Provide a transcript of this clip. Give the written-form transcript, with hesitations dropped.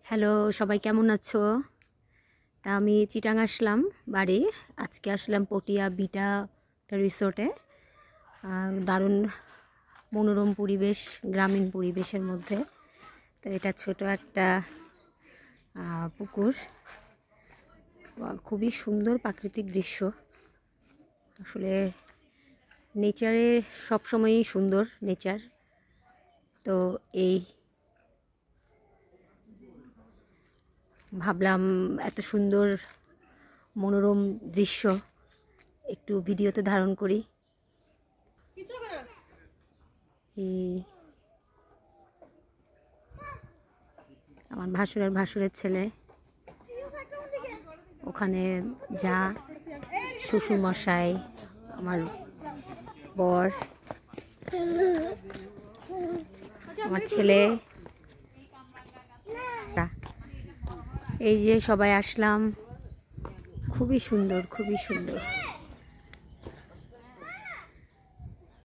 Hello, সবাই কেমন আছো? তা আমি চিটাং আসলাম বাড়ি। আজকে আসলাম পটিয়া বিটা রিসোর্টে। দারুণ মনোরম পরিবেশ, গ্রামীণ পরিবেশের মধ্যে। তো এটা ছোট একটা পুকুর, খুবই সুন্দর প্রাকৃতিক দৃশ্য। আসলে নেচারে সবসময়ই সুন্দর নেচার। তো এই ভাবলাম এত সুন্দর মনোরম দৃশ্য একটু ভিডিওতে ধারণ করি। আমার ভাসুরের ছেলে ওখানে, যা শ্বশুর মশাই, আমার বর, আমার ছেলে, এই যে সবাই আসলাম। খুবই সুন্দর, খুবই সুন্দর।